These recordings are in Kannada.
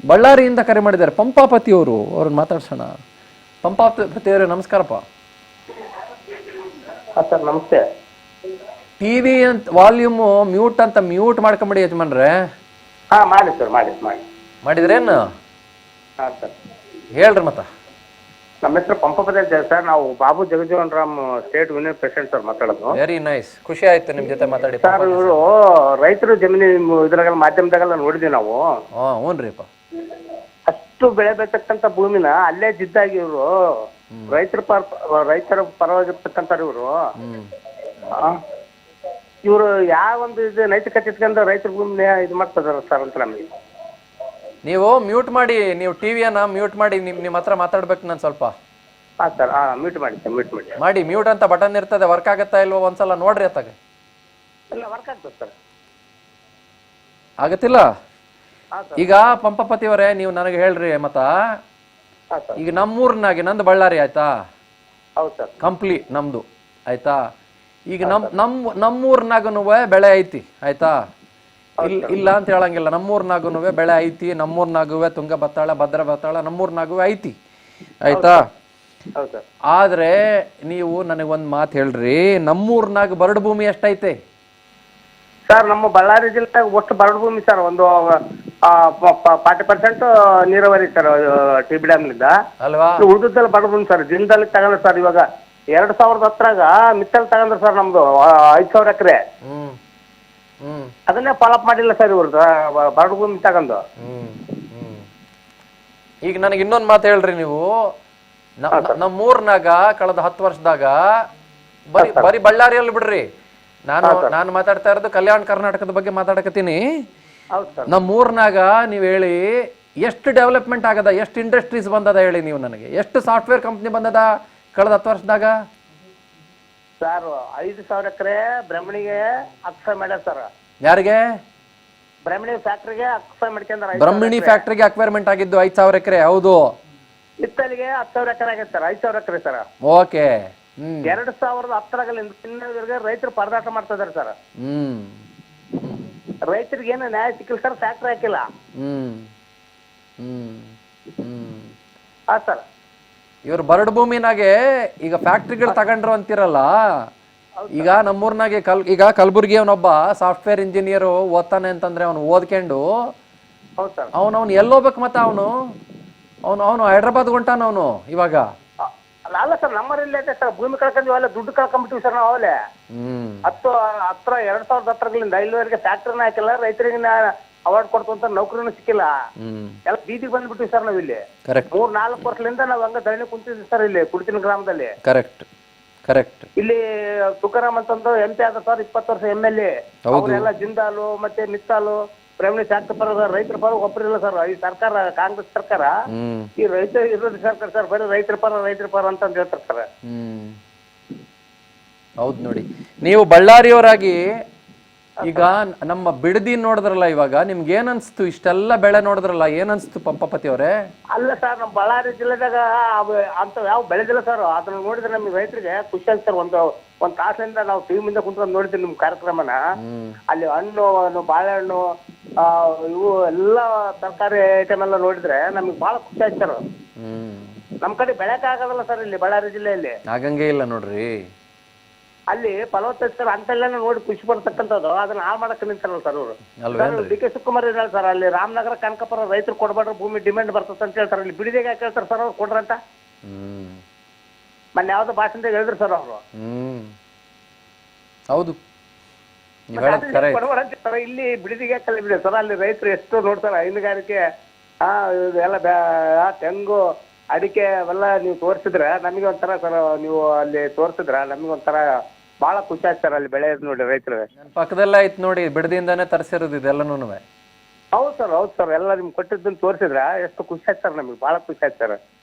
ಬಳ್ಳಾರಿಯಿಂದ ಕರೆ ಮಾಡಿದ್ದಾರೆ ಪಂಪಾಪತಿ ಅವರು. ಅವ್ರನ್ನ ಮಾತಾಡ್ಸೋಣ. ಪಂಪಾಪತಿ ಅವರೇ ನಮಸ್ಕಾರಪ್ಪ. ಸರ್ ನಮಸ್ತೆ. ಟಿವಿ ಅಂತ ವಾಲ್ಯೂಮ್ ಮ್ಯೂಟ್ ಅಂತ ಮ್ಯೂಟ್ ಮಾಡ್ಕೊಂಬಿಡಿ ಯಜಮಾನ್ರೆ. ಮಾಡಿ ಸರ್, ಮಾಡಿ ಮಾಡಿದ್ರೇನು? ಹಾಂ ಸರ್ ಹೇಳ್ರಿ ಮತ್ತ. ನಮ್ಮ ಹೆಸರು ಪಂಪಾಪತಿ ಅಂತ ಸರ್. ನಾವು Babu Jagjivan Ram state union president sir ಮಾತಾಡೋದು. ವೆರಿ ನೈಸ್, ಖುಷಿ ಆಯ್ತು ನಿಮ್ ಜೊತೆ ಮಾತಾಡಿ. ಸರ್ ಇವರು ರೈತರು ಜಮೀನು ಇದ್ರಾಗೆಲ್ಲ ಮಾಧ್ಯಮದಾಗೆಲ್ಲ ನೋಡಿದ್ವಿ ನಾವು. ಹ್ಞೂನ್ರಿಪ್ಪ. ಅಷ್ಟು ಬೆಳೆ ಬೆಳತಕ್ಕಂಥ ಭೂಮಿನ ಅಲ್ಲೇ ಜಿದ್ದಾಗಿ ಇವರು ರೈತರ ಪರವಾಗಿರ್ತಕ್ಕಂಥ ಇವರು ಯಾವ ಒಂದು ಇದು ನೈತಿಕತೆ ಇಟ್ಕೊಂಡು ರೈತರ ಭೂಮಿನ ಇದು ಮಾಡ್ತಿದಾರ ಸರ್ ಅಂತ ನಮಗೆ. ನೀವು ಮ್ಯೂಟ್ ಮಾಡಿ, ನೀವು ಟಿವಿಯನ್ನ ಮ್ಯೂಟ್ ಮಾಡಿ. ನಿಮ್ಮ ಹತ್ರ ಮಾತಾಡ್ಬೇಕು ನಾನು ಸ್ವಲ್ಪ. ಹಾಂ ಸರ್, ಮ್ಯೂಟ್ ಮಾಡಿ ಸರ್, ಮ್ಯೂಟ್ ಮಾಡಿ. ಮ್ಯೂಟ್ ಅಂತ ಬಟನ್ ಇರ್ತದೆ, ವರ್ಕ್ ಆಗತ್ತಾ ಇಲ್ವೋ ಒಂದ್ಸಲ ನೋಡ್ರಿ. ಅತ್ತಾಗ ಎಲ್ಲ ವರ್ಕ್ ಆಗ್ತದೆ ಸರ್. ಆಗತ್ತಿಲ್ಲ? ಈಗ ಪಂಪಾಪತಿ ಅವರೇ ನೀವು ನನಗೆ ಹೇಳ್ರಿ ಮತ್ತ. ಈಗ ನಮ್ಮೂರ್ನಾಗೆ, ನಂದು ಬಳ್ಳಾರಿ ಆಯ್ತಾ, ಹೌದು ಸರ್, ಕಂಪ್ಲಿ ನಮ್ದು ಆಯ್ತಾ. ಈಗ ನಮ್ಮೂರ್ನಾಗನು ಬೆಳೆ ಐತಿ ಆಯ್ತಾ, ಇಲ್ಲ ಅಂತ ಹೇಳಂಗಿಲ್ಲ. ನಮ್ಮೂರ್ನಾಗು ಬೆಳೆ ಐತಿ, ನಮ್ಮೂರ್ನಾಗೂ ತುಂಗ ಬತ್ತಾಳ, ಭದ್ರ ಬತ್ತಾಳ, ನಮ್ಮೂರ್ನಾಗೂ ಐತಿ ಆಯ್ತಾ. ಆದ್ರೆ ನೀವು ನನಗೊಂದ್ ಮಾತು ಹೇಳ್ರಿ, ನಮ್ಮೂರ್ನಾಗ ಬರಡು ಭೂಮಿ ಎಷ್ಟೈತೆ ಸರ್? ನಮ್ಮ ಬಳ್ಳಾರಿ ಜಿಲ್ಲೆ ಒಟ್ಟು ಬರಡು ಭೂಮಿ ಸರ್ ಒಂದು 40% ನೀರಾವರಿ ಸರ್, ಟಿ ಬಿ ಡ್ಯಾಮ್ನಿಂದ ಅಲ್ವಾ. ಉಳಿದದ್ದೆಲ್ಲ ಬರಡು ಭೂಮಿ ಸರ್. ದಿನದಲ್ಲಿ ತಗೊಂಡ್ರೆ ಸರ್, ಇವಾಗ 2010 ಮಿತ್ತಲ್ ತಗೊಂಡ್ರೆ ಸರ್ ನಮ್ದು 5,000 ಎಕರೆ. ಅದನ್ನೇ ಫಾಲೋಅಪ್ ಮಾಡಿಲ್ಲ ಸರ್ ಇವ್ರು ಬರಡು ಭೂಮಿ ತಗೊಂಡು. ಈಗ ನನಗೆ ಇನ್ನೊಂದು ಮಾತು ಹೇಳ್ರಿ ನೀವು. ನಮ್ಮೂರ್ನಾಗ ಕಳೆದ 10 ವರ್ಷದಾಗ ಬರೀ ಬಳ್ಳಾರಿಯಲ್ಲಿ ಬಿಡ್ರಿ, ನಾನು ಮಾತಾಡ್ತಾ ಇರೋದು ಕಲ್ಯಾಣ ಕರ್ನಾಟಕದ ಬಗ್ಗೆ ಮಾತಾಡಕತ್ತೀನಿ. ನಮ್ಮೂರ್ನಾಗ ನೀವು ಹೇಳಿ ಎಷ್ಟು ಡೆವಲಪ್ಮೆಂಟ್ ಆಗದ, ಎಷ್ಟು ಇಂಡಸ್ಟ್ರೀಸ್ ಬಂದದ ಹೇಳಿ ನೀವು ನನಗೆ. ಎಷ್ಟು ಸಾಫ್ಟ್ವೇರ್ ಕಂಪ್ನಿ ಬಂದದ ಕಳೆದ 10 ವರ್ಷದಾಗ? ಸರ್ 5,000 ಎಕರೆ ಬ್ರಹ್ಮಣಿಗೆ ಅಕ್ಸೈ ಮಾಡ್ಯಾರ ಸರ್. ಯಾರಿಗೆ? ಬ್ರಹ್ಮಣಿ ಫ್ಯಾಕ್ಟ್ರಿಗೆ ಅಕ್ಸೈ ಮಾಡ್ಕೊಂಡ್ರ. ಬ್ರಹ್ಮಣಿ ಫ್ಯಾಕ್ಟ್ರಿಗೆ ಅಕ್ವೈರ್ಮೆಂಟ್ ಆಗಿದ್ದು 5,000 ಎಕರೆ. ಹೌದು. ಇತ್ತಲಿಗೆ 10,000 ಎಕರೆ ಆಗೈತೆ ಸರ್. 5,000 ಎಕರೆ ಸರ್. ಓಕೆ. 2010 ರೈತರು ಪರದಾಟ ಮಾಡ್ತಾ ಇದಾರೆ ಸರ್. ರೈತರಿಗೆ ಏನು ನ್ಯಾಯ ಸಿಕ್ಕಿಲ್ಲ ಸರ್. ಫ್ಯಾಕ್ಟ್ರಿ ಹಾಕಿಲ್ಲ. ಹಾ ಸರ್. ಇವ್ರು ಬರಡು ಭೂಮಿನಾಗೆ ಈಗ ಫ್ಯಾಕ್ಟ್ರಿಗಳು ತಗೊಂಡ್ರು ಅಂತಿರಲ್ಲ. ಈಗ ನಮ್ಮೂರ್ನಾಗೆ ಈಗ ಕಲಬುರ್ಗಿ ಅವನೊಬ್ಬ ಸಾಫ್ಟ್ವೇರ್ ಇಂಜಿನಿಯರ್ ಓದ್ತಾನೆ ಅಂತಂದ್ರೆ ಅವನು ಓದ್ಕೊಂಡು ಅವನು ಎಲ್ಲೋಗ್ಬೇಕು ಮತ್ತೆ ಅವನು ಹೈದ್ರಾಬಾದ್ ಹೊಂಟಾನ ಅವನು ಇವಾಗ. ಅಲ್ಲ ಸರ್, ನಮ್ಮಲ್ಲಿ ಐತೆ ಸರ್. ಭೂಮಿ ಕಳ್ಕೊಂಡ್ವಿ, ಅಲ್ಲ ದುಡ್ಡು ಕಳ್ಕೊಂಡ್ಬಿಟ್ಟಿವಿ ಸರ್ ನಾವು. ಅವಲೇ 2010 ಇಲ್ಲಿವರೆಗೆ ಫ್ಯಾಕ್ಟ್ರಿನ ಹಾಕಿಲ್ಲ, ರೈತರಿಗೆ ಅವಾರ್ಡ್ ಕೊಡ್ತು ಅಂತ ನೌಕರಿನೂ ಸಿಕ್ಕಿಲ್ಲ. ಎಲ್ಲ ಬೀದಿಗೆ ಬಂದ್ಬಿಟ್ಟಿವಿ ಸರ್ ನಾವ್ ಇಲ್ಲಿ. 3-4 ವರ್ಷದಿಂದ ನಾವ್ ಹಂಗ ಧರಣಿ ಕುಂತಿದ್ವಿ ಸರ್ ಇಲ್ಲಿ ಕುಡಿತಿನ ಗ್ರಾಮದಲ್ಲಿ. ಕರೆಕ್ಟ್. ಇಲ್ಲಿ ತುಕಾರಾಮ್ ಅಂತಂದು MP ಆದ ಸರ್, 20 ವರ್ಷ MLA. ಅವರೆಲ್ಲ ಜಿಂದಾಲು ಮತ್ತೆ ಮಿತ್ತಾಲು ಬ್ರಹ್ಮಣಿ ಫ್ಯಾಕ್ಟ್ರಿ ಪರ ರೈತರ ಪರ ಒಬ್ಬರಿಲ್ಲ ಸರ್. ಈ ಸರ್ಕಾರ, ಕಾಂಗ್ರೆಸ್ ಸರ್ಕಾರ, ಈ ರೈತ ವಿರೋಧಿ ಸರ್ಕಾರ ಸರ್. ಬರೀ ರೈತರ ಪರ ಅಂತ ಹೇಳ್ತಾರೆ ಸರ್. ಹೌದು. ನೋಡಿ, ನೀವು ಬಳ್ಳಾರಿಯವರಾಗಿ ಈಗ ನಮ್ಮ ಬಿಡದಿ ನೋಡಿದ್ರಲ್ಲ, ಇವಾಗ ನಿಮ್ಗೆ ಏನನ್ಸ್ತು? ಇಷ್ಟೆಲ್ಲ ಬೆಳೆ ನೋಡಿದ್ರಲ್ಲ, ಏನನ್ಸ್ತು ಪಂಪಾಪತಿ ಅವರೇ? ಅಲ್ಲ ಸರ್, ನಮ್ಮ ಬಳ್ಳಾರಿ ಜಿಲ್ಲೆದಾಗ ಅಂತ ಯಾವ ಬೆಳೆದಿಲ್ಲ ಸರ್. ಅದನ್ನ ನೋಡಿದ್ರೆ ನಮ್ಗೆ ರೈತರಿಗೆ ಖುಷಿ ಆಯ್ತು ಸರ್. ಒಂದು ತಾಸಿನಿಂದ ನಾವು ಟಿವಿ ಮುಂದೆ ಕುಂತ್ಕೊಂಡು ನೋಡಿದ್ವಿ ನಿಮ್ ಕಾರ್ಯಕ್ರಮನ. ಅಲ್ಲಿ ಹಣ್ಣು, ಬಾಳೆಹಣ್ಣು, ಇವು ಎಲ್ಲ ತರಕಾರಿ ಐಟಮ್ ಎಲ್ಲ ನೋಡಿದ್ರೆ ನಮ್ಗೆ ಬಹಳ ಖುಷಿ ಆಯ್ತು ಸರ್. ನಮ್ ಕಡೆ ಬೆಳೆಕ ಆಗೋದಲ್ಲ ಸರ್ ಇಲ್ಲಿ ಬಳ್ಳಾರಿ ಜಿಲ್ಲೆಯಲ್ಲಿ. ಆಗಂಗೆ ಇಲ್ಲ ನೋಡ್ರಿ. ಅಲ್ಲಿ ಫಲವತ್ತತೆ ಅಂತೆಲ್ಲ ನೋಡಿ ಖುಷಿ ಪಡ್ತಕ್ಕಂಥದ್ದು ಅದನ್ನ ಹಾಳು ಮಾಡಕ್ಕೆ ನಿಂತಾರಲ್ಲ ಸರ್ ಅವರು. DK ಶಿವಕುಮಾರ್ ಹೇಳ ಸರ್, ಅಲ್ಲಿ ರಾಮನಗರ, ಕನಕಪುರ ರೈತರು ಕೊಡ್ಬೇಡ್ರ, ಭೂಮಿ ಡಿಮ್ಯಾಂಡ್ ಬರ್ತದೆ ಅಂತ ಹೇಳ್ತಾರೆ. ಇಲ್ಲಿ ಬಿಡಿದಾಗ ಯಾಕೆ ಹೇಳ್ತಾರೆ ಸರ್ ಅವ್ರು ಕೊಡ್ರಂತ? ಮೊನ್ನೆ ಯಾವ್ದೋ ಭಾಷಣದಾಗ ಹೇಳಿದ್ರು ಸರ್ ಅವರು. ಹೌದು, ಇಲ್ಲಿ ಬಿಡಿದಿಗೆ ಯಾಕಲ್ಲ ಬಿಡಿ ಸರ್. ಅಲ್ಲಿ ರೈತರು ಎಷ್ಟು ನೋಡ್ತಾರೆ, ಹೈನುಗಾರಿಕೆ, ಎಲ್ಲ ತೆಂಗು, ಅಡಿಕೆ ಅವೆಲ್ಲ ನೀವು ತೋರಿಸಿದ್ರೆ ನಮಗೆ ಒಂಥರ ಸರ್. ನೀವು ಅಲ್ಲಿ ತೋರಿಸಿದ್ರ ನಮಗೆ ಒಂಥರ ಬಹಳ ಖುಷಿ ಆಯ್ತು ಸರ್. ಅಲ್ಲಿ ಬೆಳೆ ನೋಡಿ ರೈತರು ಪಕ್ಕದಲ್ಲ ಐತ್ ನೋಡಿ, ಬಿಡದಿಂದಾನೆ ತರಿಸಿರೋದು ಇದೆಲ್ಲನೂ. ಹೌದು ಸರ್. ಎಲ್ಲ ನಿಮ್ಗೆ ಕೊಟ್ಟಿದ್ದನ್ನು ತೋರಿಸಿದ್ರ ಎಷ್ಟು ಖುಷಿ ಆಯ್ತು ಸರ್. ನಮಗೆ ಬಹಳ ಖುಷಿ ಆಯ್ತು ಸರ್.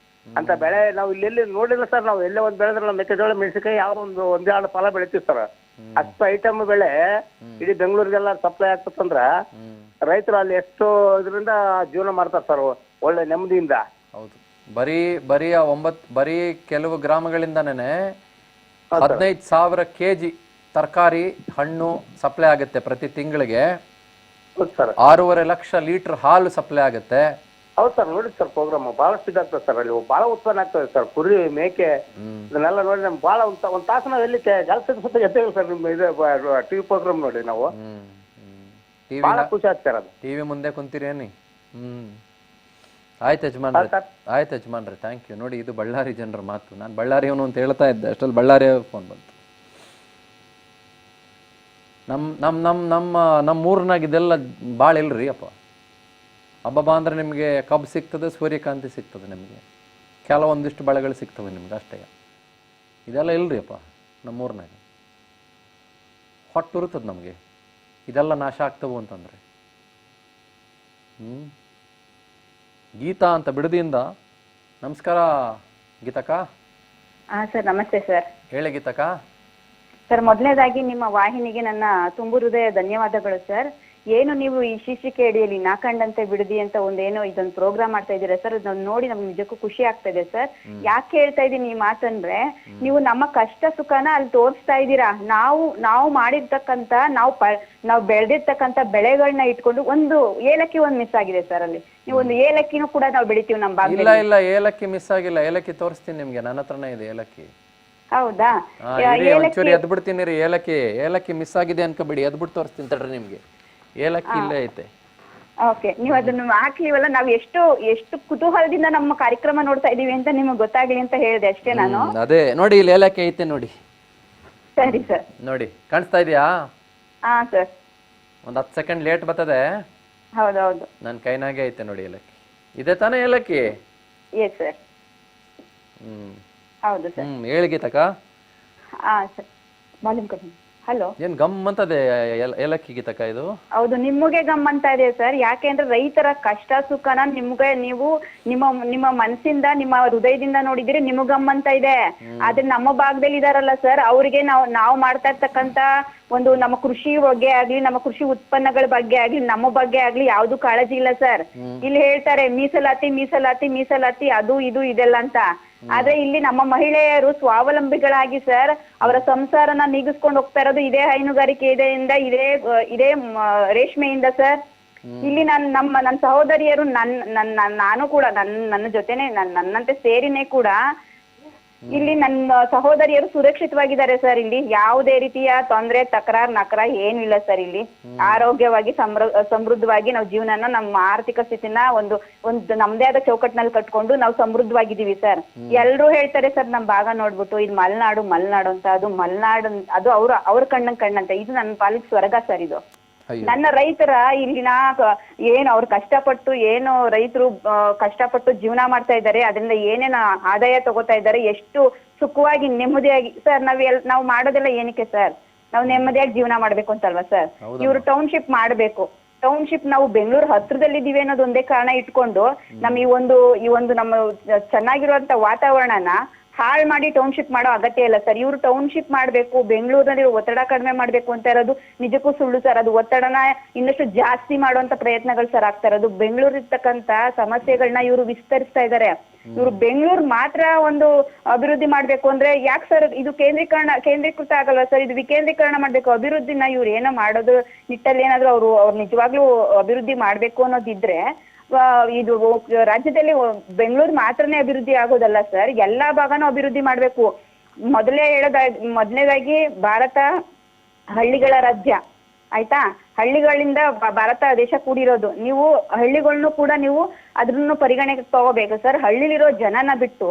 ಅಂತ ಬೆಳೆ ನಾವು ಇಲ್ಲೆಲ್ಲಿ ನೋಡಿಲ್ಲ ಸರ್. ನಾವು ಎಲ್ಲೇ ಒಂದು ಬೆಳೆದ್ರೆ ನಾವು ಮೆಕ್ಕೆಜೋಳ, ಮೆಣಸಿನಕಾಯಿ ಯಾವ ಒಂದೆರಡು ಫಲ ಬೆಳಿತೀವಿ ಸರ್. ಅಷ್ಟು ಐಟಮ್ ಬೆಳೆ ಇಡೀ ಬೆಂಗಳೂರಿಗೆಲ್ಲ ಸಪ್ಲೈ ಆಗ್ತಂದ್ರ ರೈತರು ಅಲ್ಲಿ ಎಷ್ಟು ಇದರಿಂದ ಜೀವನ ಮಾಡ್ತಾರೆ ಸರ್, ಒಳ್ಳೆ ನೆಮ್ಮದಿಯಿಂದ. ಹೌದು. ಬರೀ ಕೆಲವು ಗ್ರಾಮಗಳಿಂದಾನೇ 15,000 kg ತರಕಾರಿ, ಹಣ್ಣು ಸಪ್ಲೈ ಆಗುತ್ತೆ ಪ್ರತಿ ತಿಂಗಳಿಗೆ. 6.5 ಲಕ್ಷ ಲೀಟರ್ ಹಾಲು ಸಪ್ಲೈ ಆಗುತ್ತೆ. ಹೌದು ಸರ್, ನೋಡಿ ಸರ್ ಪ್ರೋಗ್ರಾಮ್ ಬಹಳಷ್ಟು ಇದಾಗ್ತದೆ ಸರ್. ಅಲ್ಲಿ ಬಹಳ ಉತ್ಪನ್ನ ಆಗ್ತದೆ ಸರ್. ಕುರಿ ಮೇಕೆ ಇದನ್ನೆಲ್ಲ ನೋಡಿ ನಮ್ಗೆ ಬಹಳ ಒಂದು ತಾಸು ನಾವು ಎಲ್ಲಿ ಕೆಲಸದ ಸುತ್ತ ಎತ್ತೇವೆ ಸರ್. ನಿಮ್ಮ ಇದು ಟಿವಿ ಪ್ರೋಗ್ರಾಮ್ ನೋಡಿ ನಾವು ಬಹಳ ಖುಷಿ ಆಗ್ತಾರೆ. ಅದು ಟಿವಿ ಮುಂದೆ ಕುಂತೀರೇನಿ? ಆಯ್ತು ಯಜಮಾನ್ರಿ, ಆಯ್ತು ಯಜಮಾನ್ರಿ, ಥ್ಯಾಂಕ್ ಯು. ನೋಡಿ ಇದು ಬಳ್ಳಾರಿ ಜನರ ಮಾತು. ನಾನು ಬಳ್ಳಾರಿಯವನು ಅಂತ ಹೇಳ್ತಾ ಇದ್ದೆ, ಅಷ್ಟರಲ್ಲಿ ಬಳ್ಳಾರಿ ಫೋನ್ ಬಂತು. ನಮ್ಮ ಊರಿನಾಗ ಇದೆಲ್ಲ ಭಾಳ ಇಲ್ರಿ ಅಪ್ಪ. ಹಬ್ಬ ಅಂದ್ರೆ ನಿಮಗೆ ಕಬ್ಬು ಸಿಗ್ತದೆ, ಸೂರ್ಯಕಾಂತಿ ಸಿಗ್ತದೆ, ನಿಮಗೆ ಕೆಲವೊಂದಿಷ್ಟು ಬೆಳೆಗಳು ಸಿಗ್ತವೆ ನಿಮ್ಗೆ ಅಷ್ಟೇ. ಇದೆಲ್ಲ ಇಲ್ರಿ ಅಪ್ಪ ನಮ್ಮೂರಿನಾಗ. ಹೊಟ್ಟು ಇರ್ತದೆ ನಮಗೆ ಇದೆಲ್ಲ ನಾಶ ಆಗ್ತವು ಅಂತಂದ್ರೆ. ಗೀತಾ ಅಂತ ಬಿಡದಿಯಿಂದ. ನಮಸ್ಕಾರ ಗೀತಕ್ಕ. ಸರ್ ನಮಸ್ತೆ ಸರ್. ಹೇಳಿ ಗೀತಕ್ಕ. ಸರ್ ಮೊದಲನೇದಾಗಿ ನಿಮ್ಮ ವಾಹಿನಿಗೆ ನನ್ನ ತುಂಬು ಹೃದಯ ಧನ್ಯವಾದಗಳು ಸರ್. ಏನು ನೀವು ಈ ಶೀರ್ಷಿಕೆ ಅಡಿಯಲ್ಲಿ ನಾಕಂಡಂತೆ ಬಿಡದಿ ಅಂತ ಒಂದೇನೋ ಇದೊಂದು ಪ್ರೋಗ್ರಾಮ್ ಮಾಡ್ತಾ ಇದ್ದೀರಾ ಸರ್. ಅದನ್ನ ನೋಡಿ ನಮ್ಗೆ ನಿಜಕ್ಕೂ ಖುಷಿ ಆಗ್ತಾ ಇದೆ ಸರ್. ಯಾಕೆ ಹೇಳ್ತಾ ಇದ್ದೀನಿ ಈ ಮಾತಂದ್ರೆ, ನೀವು ನಮ್ಮ ಕಷ್ಟ ಸುಖನ ಅಲ್ಲಿ ತೋರಿಸ್ತಾ ಇದ್ದೀರಾ. ನಾವು ಮಾಡಿರ್ತಕ್ಕಂತ ನಾವು ಬೆಳೆದಿರ್ತಕ್ಕಂತ ಬೆಳೆಗಳನ್ನ ಇಟ್ಕೊಂಡು ಒಂದು ಏಲಕ್ಕಿ ಒಂದ್ ಮಿಸ್ ಆಗಿದೆ ಸರ್. ಅಲ್ಲಿ ನೀವು ಒಂದು ಏಲಕ್ಕಿನೂ ಕೂಡ ನಾವು ಬೆಳಿತೀವಿ ನಮ್ಮ ಭಾಗ. ಇಲ್ಲ ಏಲಕ್ಕಿ ಮಿಸ್ ಆಗಿಲ್ಲ. ಏಲಕ್ಕಿ ತೋರಿಸ್ತೀನಿ ನಿಮ್ಗೆ, ನನ್ನ ಹತ್ರನೇ ಇದೆ ಏಲಕ್ಕಿ. ಹೌದಾ? ಒಂಚೂರಿ ಎದ್ ಬಿಡ್ತೀನಿ ರೀ. ಏಲಕ್ಕಿ ಮಿಸ್ ಆಗಿದೆ ಅನ್ಕೋಬೇಡಿ, ಎದ್ಬಿಟ್ಟು ತೋರಿಸ್ತೀನಿ ತಡ್ರಿ ನಿಮ್ಗೆ. ಏಲಕ್ಕಿ ಇಲ್ಲೇ ಐತೆ. ಓಕೆ, ನೀವು ಅದನ್ನು ಹಾಕ್ಲಿವಲ್ಲ, ನಾವು ಎಷ್ಟು ಕುತೂಹಲದಿಂದ ನಮ್ಮ ಕಾರ್ಯಕ್ರಮ ನೋಡ್ತಾ ಇದೀವಿ ಅಂತ ನಿಮ್ಗೆ ಗೊತ್ತಾಗ್ಲಿ ಅಂತ ಹೇಳಿದೆ ಅಷ್ಟೇ ನಾನು. ಅದೇ ನೋಡಿ, ಇಲ್ಲಿ ಏಲಕ್ಕಿ ಐತೆ ನೋಡಿ. ಸರಿ ಸರ್. ನೋಡಿ ಕಾಣಿಸ್ತಾ ಇದೆಯಾ? ಹಾ ಸರ್. ಒಂದ್ 10 ಸೆಕೆಂಡ್ ಲೇಟ್ ಬರ್ತದೆ. ಹೌದೌದು, ನನ್ನ ಕೈನಾಗೆ ಐತೆ ನೋಡಿ ಏಲಕ್ಕಿ. ಇದೆ ತಾನೇ ಏಲಕ್ಕಿ? Yes sir. ಹೌದು ಸರ್. ಹೇಳಿ ಗೀತಕ್ಕ. ಸರ್ ವಾಲ್ಯೂಮ್ ಕಡಿಮೆ. ಹಲೋ. ಏನ್ ಗಮ್ ಅಂತದೆ ಏಲಕ್ಕಿ ಗೀತಕ್ಕ ಇದು? ಹೌದು, ನಿಮಗೆ ಗಮ್ ಅಂತ ಇದೆ ಸರ್. ಯಾಕೆಂದ್ರೆ ರೈತರ ಕಷ್ಟ ಸುಖನ ನಿಮ್ಗೆ ನಿಮ್ಮ ಮನಸ್ಸಿಂದ ನಿಮ್ಮ ಹೃದಯದಿಂದ ನೋಡಿದ್ರೆ ನಿಮಗ್ ಗಮ್ ಅಂತ ಇದೆ. ಆದ್ರೆ ನಮ್ಮ ಭಾಗದಲ್ಲಿ ಇದಾರಲ್ಲ ಸರ್, ಅವ್ರಿಗೆ ನಾವು ಮಾಡ್ತಾ ಇರ್ತಕ್ಕಂತ ಒಂದು ನಮ್ಮ ಕೃಷಿ ಬಗ್ಗೆ ಆಗ್ಲಿ, ನಮ್ಮ ಕೃಷಿ ಉತ್ಪನ್ನಗಳ ಬಗ್ಗೆ ಆಗ್ಲಿ, ನಮ್ಮ ಬಗ್ಗೆ ಆಗ್ಲಿ ಯಾವ್ದು ಕಾಳಜಿ ಇಲ್ಲ ಸರ್. ಇಲ್ಲಿ ಹೇಳ್ತಾರೆ ಮೀಸಲಾತಿ ಮೀಸಲಾತಿ ಮೀಸಲಾತಿ, ಅದು ಇದು ಇದೆಲ್ಲ ಅಂತ. ಆದ್ರೆ ಇಲ್ಲಿ ನಮ್ಮ ಮಹಿಳೆಯರು ಸ್ವಾವಲಂಬಿಗಳಾಗಿ ಸರ್ ಅವರ ಸಂಸಾರನ ನೀಗಿಸ್ಕೊಂಡು ಹೋಗ್ತಾ ಇರೋದು ಇದೇ ಹೈನುಗಾರಿಕೆಯಿಂದ, ಇದೇ ರೇಷ್ಮೆಯಿಂದ ಸರ್. ಇಲ್ಲಿ ನನ್ನ ಸಹೋದರಿಯರು ನಾನು ಕೂಡ ನನ್ನ ಜೊತೆನೆ ನನ್ನಂತೆ ಸೇರಿನೇ ಕೂಡ ಇಲ್ಲಿ ನನ್ನ ಸಹೋದರಿಯರು ಸುರಕ್ಷಿತವಾಗಿದ್ದಾರೆ ಸರ್. ಇಲ್ಲಿ ಯಾವುದೇ ರೀತಿಯ ತೊಂದರೆ ತಕರಾರು ನಕರ ಏನು ಇಲ್ಲ ಸರ್. ಇಲ್ಲಿ ಆರೋಗ್ಯವಾಗಿ ಸಮೃದ್ಧವಾಗಿ ನಾವು ಜೀವನನ ನಮ್ಮ ಆರ್ಥಿಕ ಸ್ಥಿತಿನ ಒಂದು ನಮ್ದೇ ಆದ ಚೌಕಟ್ಟಿನಲ್ಲಿ ಕಟ್ಕೊಂಡು ನಾವು ಸಮೃದ್ಧವಾಗಿದ್ದೀವಿ ಸರ್. ಎಲ್ರು ಹೇಳ್ತಾರೆ ಸರ್ ನಮ್ ಭಾಗ ನೋಡ್ಬಿಟ್ಟು ಇದು ಮಲೆನಾಡು ಅಂತ. ಅದು ಮಲೆನಾಡು, ಅದು ಅವ್ರ ಕಣ್ಣಂತೆ. ಇದು ನನ್ನ ಪಾಲಿಗೆ ಸ್ವರ್ಗ ಸರ್. ಇದು ನನ್ನ ರೈತರ ಇಲ್ಲಿನ ಏನು ಅವ್ರು ಕಷ್ಟಪಟ್ಟು ಏನು ರೈತರು ಕಷ್ಟಪಟ್ಟು ಜೀವನ ಮಾಡ್ತಾ ಇದ್ದಾರೆ, ಅದರಿಂದ ಏನೇನು ಆದಾಯ ತಗೋತಾ ಇದ್ದಾರೆ, ಎಷ್ಟು ಸುಖವಾಗಿ ನೆಮ್ಮದಿಯಾಗಿ ಸರ್. ನಾವು ಮಾಡೋದೆಲ್ಲ ಏನಕ್ಕೆ ಸರ್? ನಾವು ನೆಮ್ಮದಿಯಾಗಿ ಜೀವನ ಮಾಡ್ಬೇಕು ಅಂತಲ್ವಾ ಸರ್? ಇವ್ರು ಟೌನ್ಶಿಪ್ ಮಾಡ್ಬೇಕು. ಟೌನ್ಶಿಪ್ ನಾವು ಬೆಂಗಳೂರು ಹತ್ರದಲ್ಲಿದ್ದೀವಿ ಅನ್ನೋದು ಒಂದೇ ಕಾರಣ ಇಟ್ಕೊಂಡು ನಮ್ ಈ ಒಂದು ನಮ್ಮ ಚೆನ್ನಾಗಿರುವಂತ ವಾತಾವರಣನ ಹಾಳು ಮಾಡಿ ಟೌನ್ಶಿಪ್ ಮಾಡೋ ಅಗತ್ಯ ಇಲ್ಲ ಸರ್. ಇವ್ರು ಟೌನ್ಶಿಪ್ ಮಾಡ್ಬೇಕು, ಬೆಂಗಳೂರಿನಲ್ಲಿ ಒತ್ತಡ ಕಡಿಮೆ ಮಾಡ್ಬೇಕು ಅಂತ ಇರೋದು ನಿಜಕ್ಕೂ ಸುಳ್ಳು ಸರ್. ಅದು ಒತ್ತಡನ ಇನ್ನಷ್ಟು ಜಾಸ್ತಿ ಮಾಡುವಂತ ಪ್ರಯತ್ನಗಳು ಸರ್ ಆಗ್ತಾ ಇರೋದು. ಬೆಂಗಳೂರು ಇರ್ತಕ್ಕಂತ ಸಮಸ್ಯೆಗಳನ್ನ ಇವರು ವಿಸ್ತರಿಸ್ತಾ ಇದ್ದಾರೆ. ಇವ್ರು ಬೆಂಗಳೂರು ಮಾತ್ರ ಒಂದು ಅಭಿವೃದ್ಧಿ ಮಾಡ್ಬೇಕು ಅಂದ್ರೆ ಯಾಕೆ ಸರ್? ಇದು ಕೇಂದ್ರೀಕೃತ ಆಗಲ್ವಾ ಸರ್? ಇದು ವಿಕೇಂದ್ರೀಕರಣ ಮಾಡ್ಬೇಕು. ಅಭಿವೃದ್ಧಿನ ಇವ್ರು ಏನೋ ಮಾಡೋದು ನಿಟ್ಟಲ್ಲಿ ಏನಾದ್ರು ಅವ್ರು ನಿಜವಾಗ್ಲೂ ಅಭಿವೃದ್ಧಿ ಮಾಡ್ಬೇಕು ಅನ್ನೋದಿದ್ರೆ ಇದು ರಾಜ್ಯದಲ್ಲಿ ಬೆಂಗಳೂರು ಮಾತ್ರನೇ ಅಭಿವೃದ್ಧಿ ಆಗೋದಲ್ಲ ಸರ್, ಎಲ್ಲಾ ಭಾಗನೂ ಅಭಿವೃದ್ಧಿ ಮಾಡ್ಬೇಕು. ಮೊದಲನೇದಾಗಿ ಭಾರತ ಹಳ್ಳಿಗಳ ರಾಜ್ಯ ಆಯ್ತಾ? ಹಳ್ಳಿಗಳಿಂದ ಭಾರತ ದೇಶ ಕೂಡಿರೋದು. ನೀವು ಹಳ್ಳಿಗಳನ್ನು ಕೂಡ ನೀವು ಅದ್ರನ್ನು ಪರಿಗಣನೆಗೆ ತಗೋಬೇಕು ಸರ್. ಹಳ್ಳಿಲಿರೋ ಜನನ ಬಿಟ್ಟು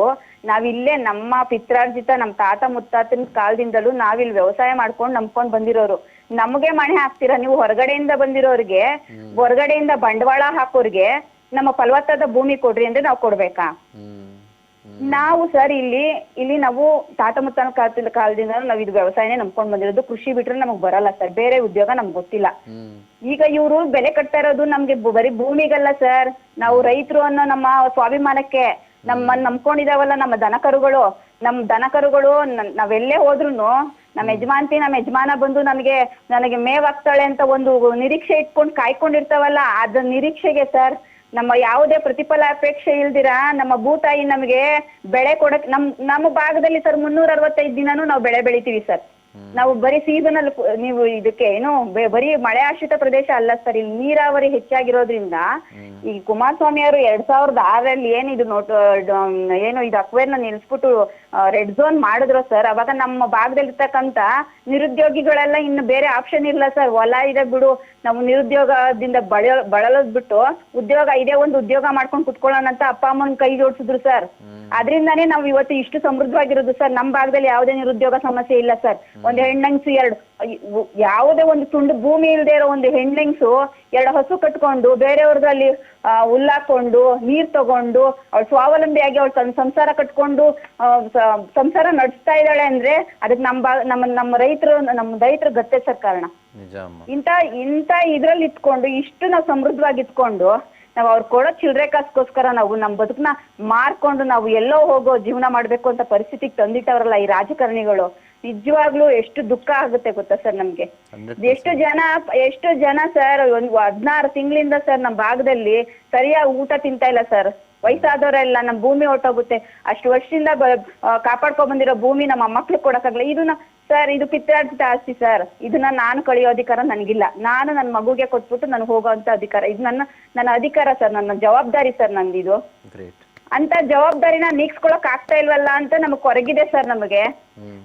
ನಾವಿಲ್ಲೇ ನಮ್ಮ ಪಿತ್ರಾರ್ಜಿತ ನಮ್ಮ ತಾತ ಮುತ್ತಾತನ ಕಾಲದಿಂದಲೂ ನಾವಿಲ್ಲಿ ವ್ಯವಸಾಯ ಮಾಡ್ಕೊಂಡು ನಂಬ್ಕೊಂಡ್ ಬಂದಿರೋರು. ನಮಗೆ ಮಣೆ ಹಾಕ್ತೀರಾ ನೀವು? ಹೊರಗಡೆಯಿಂದ ಬಂದಿರೋರಿಗೆ, ಹೊರಗಡೆಯಿಂದ ಬಂಡವಾಳ ಹಾಕೋರ್ಗೆ ನಮ್ಮ ಫಲವತ್ತಾದ ಭೂಮಿ ಕೊಡ್ರಿ ಅಂದ್ರೆ ನಾವು ಕೊಡ್ಬೇಕಾ? ನಾವು ಸರ್ ಇಲ್ಲಿ ನಾವು ತಾತ ಮುತ್ತನ ಕಾಲದಿಂದ ನಾವ್ ಇದು ವ್ಯವಸಾಯನೇ ನಂಬ್ಕೊಂಡ್ ಬಂದಿರೋದು. ಕೃಷಿ ಬಿಟ್ರೆ ನಮಗ್ ಬರಲ್ಲ ಸರ್, ಬೇರೆ ಉದ್ಯೋಗ ನಮ್ಗೆ ಗೊತ್ತಿಲ್ಲ. ಈಗ ಇವ್ರು ಬೆಲೆ ಕಟ್ತಾ ಇರೋದು ನಮ್ಗೆ ಬರೀ ಭೂಮಿಗಲ್ಲ ಸರ್, ನಾವು ರೈತರು ಅನ್ನೋ ನಮ್ಮ ಸ್ವಾಭಿಮಾನಕ್ಕೆ. ನಂಬ್ಕೊಂಡಿದಾವಲ್ಲ ನಮ್ಮ ದನಕರುಗಳು ನಾವೆಲ್ಲೇ ಹೋದ್ರುನು ನಮ್ಮ ಯಜಮಾನ ಬಂದು ನನಗೆ ಮೇವಾಗ್ತಾಳೆ ಅಂತ ಒಂದು ನಿರೀಕ್ಷೆ ಇಟ್ಕೊಂಡು ಕಾಯ್ಕೊಂಡಿರ್ತಾವಲ್ಲ, ಅದ ನಿರೀಕ್ಷೆಗೆ ಸರ್ ನಮ್ಮ ಯಾವುದೇ ಪ್ರತಿಫಲಾಪೇಕ್ಷೆ ಇಲ್ದಿರ ನಮ್ಮ ಭೂತಾಯಿ ನಮಗೆ ಬೆಳೆ ಕೊಡಕ್ ನಮ್ಮ ಭಾಗದಲ್ಲಿ ಸರ್ 365 ದಿನಾನು ನಾವು ಬೆಳೆ ಬೆಳಿತೀವಿ ಸರ್. ನಾವು ಬರೀ ಸೀಸನಲ್ ನೀವು ಇದಕ್ಕೆ ಏನು ಬರೀ ಮಳೆ ಆಶ್ರಿತ ಪ್ರದೇಶ ಅಲ್ಲ ಸರ್, ಇಲ್ಲಿ ನೀರಾವರಿ ಹೆಚ್ಚಾಗಿರೋದ್ರಿಂದ ಈ ಕುಮಾರಸ್ವಾಮಿ ಅವರು 2006ರಲ್ಲಿ ಏನು ಇದು ಏನು ಇದು ಅಕ್ವೇರ್ನ ನಿಲ್ಸ್ಬಿಟ್ಟು ರೆಡ್ ಝೋನ್ ಮಾಡಿದ್ರು ಸರ್, ಅವಾಗ ನಮ್ಮ ಭಾಗದಲ್ಲಿರ್ತಕ್ಕಂತ ನಿರುದ್ಯೋಗಿಗಳೆಲ್ಲ ಇನ್ನು ಬೇರೆ ಆಪ್ಷನ್ ಇಲ್ಲ ಸರ್. ಹೊಲ ಇದೆ ಬಿಡು, ನಾವು ನಿರುದ್ಯೋಗದಿಂದ ಬಳಲೋದ್ ಬಿಟ್ಟು ಉದ್ಯೋಗ ಇದೇ ಒಂದು ಉದ್ಯೋಗ ಮಾಡ್ಕೊಂಡು ಕುತ್ಕೊಳ್ಳೋಣ ಅಂತ ಅಪ್ಪ ಅಮ್ಮನ ಕೈ ಜೋಡಿಸಿದ್ರು ಸರ್. ಅದ್ರಿಂದಾನೇ ನಾವು ಇವತ್ತು ಇಷ್ಟು ಸಮೃದ್ಧವಾಗಿರೋದು ಸರ್. ನಮ್ಮ ಭಾಗದಲ್ಲಿ ಯಾವುದೇ ನಿರುದ್ಯೋಗ ಸಮಸ್ಯೆ ಇಲ್ಲ ಸರ್. ಒಂದು ಹೆಣ್ಣಂಗ್ಸು ಯಾವುದೇ ಒಂದು ತುಂಡು ಭೂಮಿ ಇಲ್ಲದೆ ಇರೋ ಒಂದು ಹೆಣ್ಣಂಗ್ಸು 2 ಹಸು ಕಟ್ಕೊಂಡು ಬೇರೆಯವ್ರದಲ್ಲಿ ಹುಲ್ಲಾಕೊಂಡು ನೀರ್ ತಗೊಂಡು ಅವಳು ಸ್ವಾವಲಂಬಿಯಾಗಿ ಅವಳು ತನ್ನ ಸಂಸಾರ ಕಟ್ಕೊಂಡು ಸಂಸಾರ ನಡೆಸ್ತಾ ಇದ್ದಾಳೆ ಅಂದ್ರೆ ಅದಕ್ಕೆ ನಮ್ಮ ರೈತರು ಗತ್ತೆ ಸರ್ ಕಾರಣ. ಇಂತ ಇದ್ರಲ್ಲಿ ಇಟ್ಕೊಂಡು ಇಷ್ಟು ನಾವು ಸಮೃದ್ಧವಾಗಿ ಇಟ್ಕೊಂಡು ನಾವು ಅವ್ರು ಕೊಡೋ ಚಿಲ್ಲರೆ ಕಾಸ್ಗೋಸ್ಕರ ನಾವು ನಮ್ಮ ಬದುಕನ್ನ ಮಾರ್ಕೊಂಡು ನಾವು ಎಲ್ಲೋ ಹೋಗೋ ಜೀವನ ಮಾಡ್ಬೇಕು ಅಂತ ಪರಿಸ್ಥಿತಿಗೆ ತಂದಿಟ್ಟವ್ರಲ್ಲ ಈ ರಾಜಕಾರಣಿಗಳು. ನಿಜವಾಗ್ಲೂ ಎಷ್ಟು ದುಃಖ ಆಗುತ್ತೆ ಗೊತ್ತಾ ಸರ್ ನಮ್ಗೆ. ಎಷ್ಟು ಜನ ಸರ್ ಒಂದು 16 ತಿಂಗಳಿಂದ ಸರ್ ನಮ್ಮ ಭಾಗದಲ್ಲಿ ಸರಿಯಾಗಿ ಊಟ ತಿಂತಾ ಇಲ್ಲ ಸರ್. ವಯಸ್ಸಾದವರೆಲ್ಲ ನಮ್ಮ ಭೂಮಿ ಹೊಟ್ಟೋಗುತ್ತೆ. ಅಷ್ಟು ವರ್ಷದಿಂದ ಕಾಪಾಡ್ಕೊಂಡ್ ಬಂದಿರೋ ಭೂಮಿ ನಮ್ಮ ಮಕ್ಳು ಕೊಡಕ್ಕಾಗಲ್ಲ. ಇದನ್ನ ಸರ್ ಇದು ಪಿತ್ರಾರ್ಜಿತ ಆಸ್ತಿ ಸರ್. ಇದನ್ನ ನಾನು ಕಳಿಯೋ ಅಧಿಕಾರ ನನಗಿಲ್ಲ. ನಾನು ನನ್ನ ಮಗುಗೆ ಕೊಟ್ಬಿಟ್ಟು ನನಗೆ ಹೋಗೋಂತ ಅಧಿಕಾರ ಇದು ನನ್ನ ಅಧಿಕಾರ ಸರ್, ನನ್ನ ಜವಾಬ್ದಾರಿ ಸರ್ ನಂದಿದು. ಅಂತ ಜವಾಬ್ದಾರಿನ ನೀಗ್ಸ್ಕೊಳಕ್ ಆಗ್ತಾ ಇಲ್ವಲ್ಲ ಅಂತ ನಮಗ್ ಕೊರಗಿದೆ ಸರ್ ನಮಗೆ.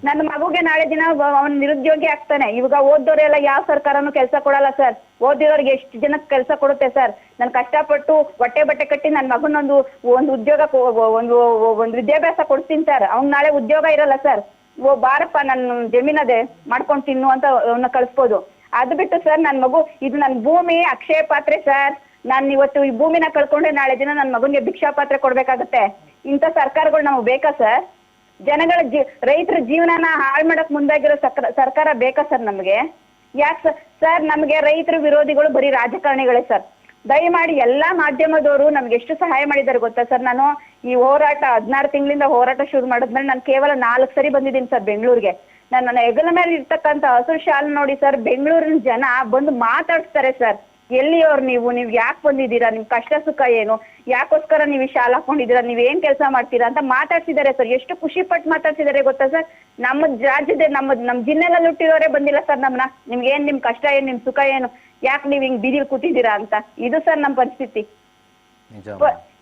ನನ್ನ ಮಗುಗೆ ನಾಳೆ ದಿನ ಅವನ್ ನಿರುದ್ಯೋಗಿ ಆಗ್ತಾನೆ. ಇವಾಗ ಓದೋರೆಲ್ಲ ಯಾವ ಸರ್ಕಾರನು ಕೆಲಸ ಕೊಡಲ್ಲ ಸರ್. ಓದಿರೋರ್ಗೆ ಎಷ್ಟು ಜನಕ್ಕೆ ಕೆಲಸ ಕೊಡುತ್ತೆ ಸರ್. ನಾನು ಕಷ್ಟಪಟ್ಟು ಹೊಟ್ಟೆ ಬಟ್ಟೆ ಕಟ್ಟಿ ನನ್ನ ಮಗನೊಂದು ಉದ್ಯೋಗ ಒಂದು ವಿದ್ಯಾಭ್ಯಾಸ ಕೊಡ್ತೀನಿ ಸರ್. ಅವ್ನ್ ನಾಳೆ ಉದ್ಯೋಗ ಇರಲ್ಲ ಸರ್. ಬಾರಪ್ಪ ನನ್ನ ಜಮೀನದೆ ಮಾಡ್ಕೊಂಡು ತಿನ್ನು ಅಂತ ಅವನ್ನ ಕಳ್ಸ್ಬೋದು. ಅದು ಬಿಟ್ಟು ಸರ್ ನನ್ನ ಮಗು ಇದು ನನ್ನ ಭೂಮಿ ಅಕ್ಷಯ ಪಾತ್ರೆ ಸರ್. ನಾನು ಇವತ್ತು ಈ ಭೂಮಿನ ಕಳ್ಕೊಂಡ್ರೆ ನಾಳೆ ದಿನ ನನ್ನ ಮಗನಿಗೆ ಭಿಕ್ಷಾ ಪಾತ್ರೆ ಕೊಡ್ಬೇಕಾಗತ್ತೆ. ಇಂಥ ಸರ್ಕಾರಗಳು ನಮಗೆ ಬೇಕಾ ಸರ್? ಜನಗಳ ರೈತರ ಜೀವನನ ಹಾಳು ಮಾಡಕ್ ಮುಂದಾಗಿರೋ ಸರ್ಕಾರ ಬೇಕಾ ಸರ್ ನಮಗೆ? ಯಾಕೆ ಸರ್ ನಮಗೆ ರೈತರ ವಿರೋಧಿಗಳು ಬರೀ ರಾಜಕಾರಣಿಗಳೇ ಸರ್. ದಯಮಾಡಿ ಎಲ್ಲಾ ಮಾಧ್ಯಮದವರು ನಮ್ಗೆ ಎಷ್ಟು ಸಹಾಯ ಮಾಡಿದ್ದಾರೆ ಗೊತ್ತಾ ಸರ್. ನಾನು ಈ ಹೋರಾಟ 16 ತಿಂಗಳಿಂದ ಹೋರಾಟ ಶುರು ಮಾಡಿದ್ಮೇಲೆ ನಾನು ಕೇವಲ 4 ಸರಿ ಬಂದಿದ್ದೀನಿ ಸರ್ ಬೆಂಗಳೂರಿಗೆ. ನನ್ನ ಹೆಗಲ ಮೇಲೆ ಇರ್ತಕ್ಕಂಥ ಹಸಿರು ಶಾಲೆ ನೋಡಿ ಸರ್, ಬೆಂಗಳೂರಿನ ಜನ ಬಂದು ಮಾತಾಡ್ತಾರೆ ಸರ್. ಎಲ್ಲಿಯವ್ರು ನೀವು ಯಾಕೆ ಬಂದಿದ್ದೀರಾ, ನಿಮ್ ಕಷ್ಟ ಸುಖ ಏನು, ಯಾಕೋಸ್ಕರ ನೀವು ಶಾಲೆ ಹಾಕೊಂಡಿದ್ದೀರಾ, ನೀವ್ ಏನ್ ಕೆಲಸ ಮಾಡ್ತೀರಾ ಅಂತ ಮಾತಾಡ್ಸಿದ್ದಾರೆ ಸರ್. ಎಷ್ಟು ಖುಷಿ ಪಟ್ಟು ಮಾತಾಡ್ಸಿದ್ದಾರೆ ಗೊತ್ತಾ ಸರ್. ನಮ್ಮ ರಾಜ್ಯದ ನಮ್ಮ ಜಿಲ್ಲೆನಲ್ಲಿ ಹುಟ್ಟಿರೋರೇ ಬಂದಿಲ್ಲ ಸರ್ ನಮ್ನ. ನಿಮ್ಗೆ ಏನ್ ನಿಮ್ ಕಷ್ಟ ಏನು, ನಿಮ್ ಸುಖ ಏನು, ಯಾಕೆ ನೀವ್ ಹಿಂಗ್ ಬೀದಿಲ್ ಕೂತಿದ್ದೀರಾ ಅಂತ. ಇದು ಸರ್ ನಮ್ ಪರಿಸ್ಥಿತಿ.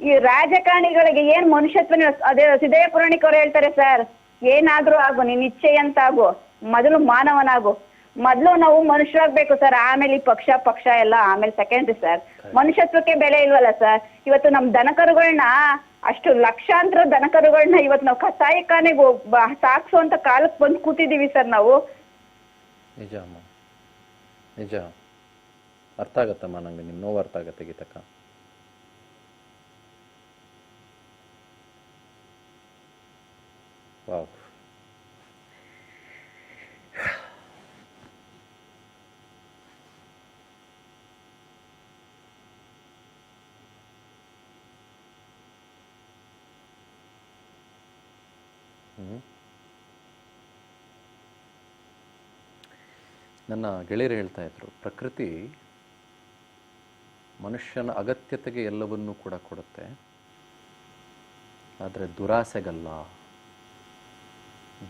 ಈ ರಾಜಕಾರಣಿಗಳಿಗೆ ಏನ್ ಮನುಷ್ಯತ್ವ, ಅದೇ ಸಿದ್ದಯ್ಯ ಪುರಾಣಿಕ್ ಅವ್ರು ಹೇಳ್ತಾರೆ ಸರ್, ಏನಾದ್ರೂ ಆಗು ನೀನ್ ಇಚ್ಛೆ ಅಂತ ಆಗು, ಮೊದಲು ಮಾನವನಾಗು. ಮೊದ್ಲು ನಾವು ಮನುಷ್ಯರಾಗ್ಬೇಕು ಸರ್, ಆಮೇಲೆ ಈ ಪಕ್ಷ ಎಲ್ಲ ಆಮೇಲೆ ಸೆಕೆಂಡ್ರಿ ಸರ್. ಮನುಷ್ಯತ್ವಕ್ಕೆ ಬೆಲೆ ಇಲ್ವಲ್ಲ ಸರ್. ಇವತ್ತು ನಮ್ ದನಕರುಗಳನ್ನ ಅಷ್ಟು ಲಕ್ಷಾಂತರ ದನಕರುಗಳನ್ನ ಇವತ್ತು ನಾವು ಕಸಾಯಿಖಾನೆಗೆ ಸಾಕ್ಸುವಂತ ಕಾಲಕ್ಕೆ ಬಂದು ಕೂತಿದೀವಿ ಸರ್ ನಾವು. ನಿಜ ಅರ್ಥ ಆಗತ್ತಮ್ಮ, ನಂಗೆ ನಿಮ್ ನೋವು ಅರ್ಥ ಆಗತ್ತೆ ಗೀತಕ್ಕ. ವಾವ್. ನನ್ನ ಗೆಳೆಯರು ಹೇಳ್ತಾ ಇದ್ರು, ಪ್ರಕೃತಿ ಮನುಷ್ಯನ ಅಗತ್ಯತೆಗೆ ಎಲ್ಲವನ್ನೂ ಕೂಡ ಕೊಡುತ್ತೆ, ಆದರೆ ದುರಾಸೆಗಲ್ಲ.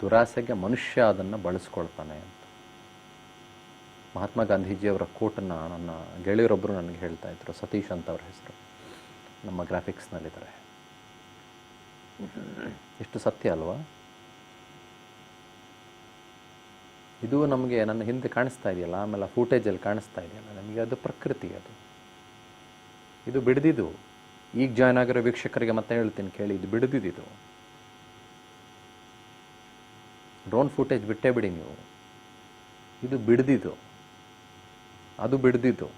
ದುರಾಸೆಗೆ ಮನುಷ್ಯ ಅದನ್ನು ಬಳಸ್ಕೊಳ್ತಾನೆ ಅಂತ. ಮಹಾತ್ಮ ಗಾಂಧೀಜಿಯವರ ಕೋಟನ್ನು ನನ್ನ ಗೆಳೆಯರೊಬ್ಬರು ನನಗೆ ಹೇಳ್ತಾ ಇದ್ರು. ಸತೀಶ್ ಅಂತ ಅವ್ರ ಹೆಸರು, ನಮ್ಮ ಗ್ರಾಫಿಕ್ಸ್ನಲ್ಲಿದ್ದಾರೆ. ಎಷ್ಟು ಸತ್ಯ ಅಲ್ವಾ? ಇದು ನಮಗೆ ನನ್ನ ಹಿಂದೆ ಕಾಣಿಸ್ತಾ ಇದೆಯಲ್ಲ, ಆಮೇಲೆ ಫೂಟೇಜಲ್ಲಿ ಕಾಣಿಸ್ತಾ ಇದೆಯಲ್ಲ, ನಮಗೆ ಅದು ಪ್ರಕೃತಿ. ಇದು ಬಿಡ್ದಿದ್ದು. ಈಗ ಜಾಯ್ನ್ ಆಗಿರೋ ವೀಕ್ಷಕರಿಗೆ ಮತ್ತೆ ಹೇಳ್ತೀನಿ ಕೇಳಿ, ಇದು ಬಿಡ್ದಿದ್ದು. ಡ್ರೋನ್ ಫೂಟೇಜ್ ಬಿಟ್ಟೇ ಬಿಡಿ ನೀವು. ಇದು ಬಿಡ್ದಿದ್ದು, ಅದು ಬಿಡ್ದಿದ್ದು,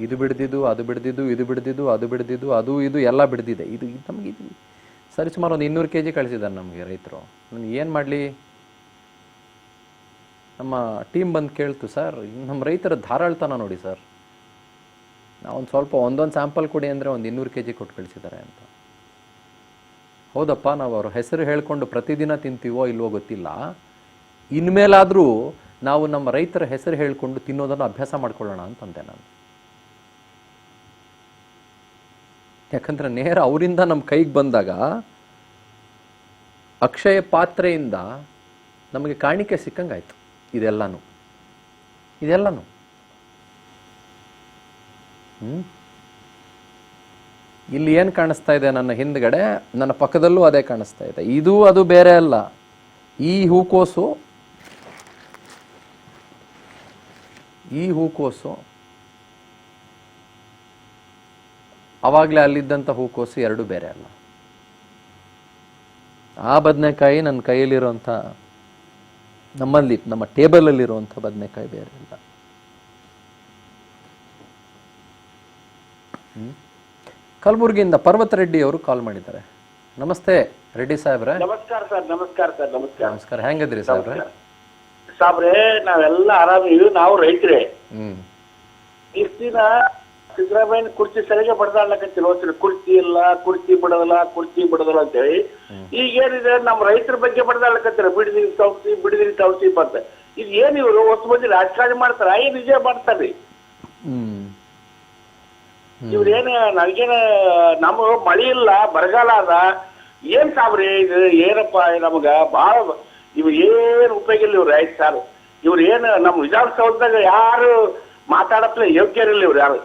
ಇದು ಬಿಡ್ದಿದ್ದು, ಅದು ಬಿಡ್ದಿದ್ದು, ಇದು ಬಿಡ್ದಿದ್ದು, ಅದು ಬಿಡ್ದಿದ್ದು, ಅದು ಇದು ಎಲ್ಲ ಬಿಡ್ದಿದೆ. ಇದು ನಮಗೆ ಇದು ಸರಿ ಸುಮಾರು ಒಂದು 200 kg ಕಳಿಸಿದ್ದಾರೆ ನಮಗೆ ರೈತರು. ನಾನು ಏನು ಮಾಡಲಿ? ನಮ್ಮ ಟೀಮ್ ಬಂದು ಕೇಳ್ತು, ಸರ್ ನಮ್ಮ ರೈತರ ಧಾರಾಳ್ತನ ನೋಡಿ ಸರ್, ನಾವೊಂದು ಸ್ವಲ್ಪ ಒಂದೊಂದು ಸ್ಯಾಂಪಲ್ ಕೊಡಿ ಅಂದರೆ ಒಂದು 200 kg ಕೊಟ್ಟು ಕಳಿಸಿದ್ದಾರೆ ಅಂತ. ಹೌದಪ್ಪ, ನಾವು ಅವ್ರ ಹೆಸರು ಹೇಳ್ಕೊಂಡು ಪ್ರತಿದಿನ ತಿಂತೀವೋ ಇಲ್ವೋ ಗೊತ್ತಿಲ್ಲ, ಇನ್ಮೇಲಾದರೂ ನಾವು ನಮ್ಮ ರೈತರ ಹೆಸರು ಹೇಳ್ಕೊಂಡು ತಿನ್ನೋದನ್ನು ಅಭ್ಯಾಸ ಮಾಡ್ಕೊಳ್ಳೋಣ ಅಂತಂದೆ ನಾನು. ಯಾಕಂದರೆ ನೇರ ಅವರಿಂದ ನಮ್ಮ ಕೈಗೆ ಬಂದಾಗ ಅಕ್ಷಯ ಪಾತ್ರೆಯಿಂದ ನಮಗೆ ಕಾಣಿಕೆ ಸಿಕ್ಕಂಗಾಯ್ತು ಇದೆಲ್ಲನೂ. ಇಲ್ಲಿ ಏನು ಕಾಣಿಸ್ತಾ ಇದೆ ನನ್ನ ಹಿಂದ್ಗಡೆ, ನನ್ನ ಪಕ್ಕದಲ್ಲೂ ಅದೇ ಕಾಣಿಸ್ತಾ ಇದೆ. ಇದು ಅದು ಬೇರೆ ಅಲ್ಲ. ಈ ಹೂಕೋಸು ಅವಾಗಲೇ ಅಲ್ಲಿದ್ದಂಥ ಹೂಕೋಸು ಎರಡು ಬೇರೆ ಅಲ್ಲ. ಆ ಬದನೆಕಾಯಿ ನನ್ನ ಕೈಯಲ್ಲಿರುವಂಥ, ನಮ್ಮ ಟೇಬಲಲ್ಲಿರುವಂಥ ಬದನೆಕಾಯಿ ಬೇರೆ ಇಲ್ಲ. ಕಲಬುರಗಿಯಿಂದ ಪರ್ವತ ರೆಡ್ಡಿ ಅವರು ಕಾಲ್ ಮಾಡಿದ್ದಾರೆ. ನಮಸ್ತೆ ರೆಡ್ಡಿ ಸಾಹೇಬ್ರೆ. ನಮಸ್ಕಾರ ಸರ್. ನಮಸ್ಕಾರ ಸರ್. ನಮಸ್ಕಾರ. ನಮಸ್ಕಾರ. ಹೆಂಗದ್ರಿ ಸಾಹೇಬ್ರೆ? ಸಾಬ್ರೆ ನಾವೆಲ್ಲ ಆರಾಮಿವಿ. ನಾವು ರೈತರೇ. ಇಷ್ಟ ದಿನ ಸಿದ್ದರಾಮಯ್ಯನ ಕುರ್ಚಿ ಸರಿಗೆ ಬಡದಾಡ್ಲಕತ್ತಿಲ್ಲ. ಕುರ್ಚಿ ಇಲ್ಲ, ಕುರ್ಚಿ ಬಿಡೋದಲ್ಲ ಅಂತೇಳಿ ಈಗೇನಿದೆ ನಮ್ಮ ರೈತರ ಬಗ್ಗೆ ಬಡದಾಡ್ಲಕತ್ತಿರ. ಬಿಡಿದಿರಿ ತೌಸಿ ಅಂತ. ಇದು ಏನ್ ಇವರು ಹೊಸ ಮಂದಿ ರಾಜಕಾರಣ ಮಾಡ್ತಾರ, ಏನ್ ವಿಜಯ ಮಾಡ್ತಾರ್ರಿ ಇವ್ರೇನ? ನನಗೇನ ನಮ್ಮ ಮಳಿ ಇಲ್ಲ, ಬರಗಾಲ ಅದ, ಏನ್ ಸಾಬ್ರಿ ಇದು ಏನಪ್ಪ ನಮಗ ಬಾಳ ಇವ್ ಏನ್ ಉಪಯೋಗ ಇಲ್ಲ ಇವ್ರು. ಆಯ್ತು ಸರ್, ಇವ್ರು ಏನ್ ನಮ್ಮ ವಿಧಾನಸೌಧದಾಗ ಯಾರು ಮಾತಾಡಪ್ಲೆ ಯೋಗ್ಯರಿಲ್ಲ ಇವ್ರು ಯಾರು.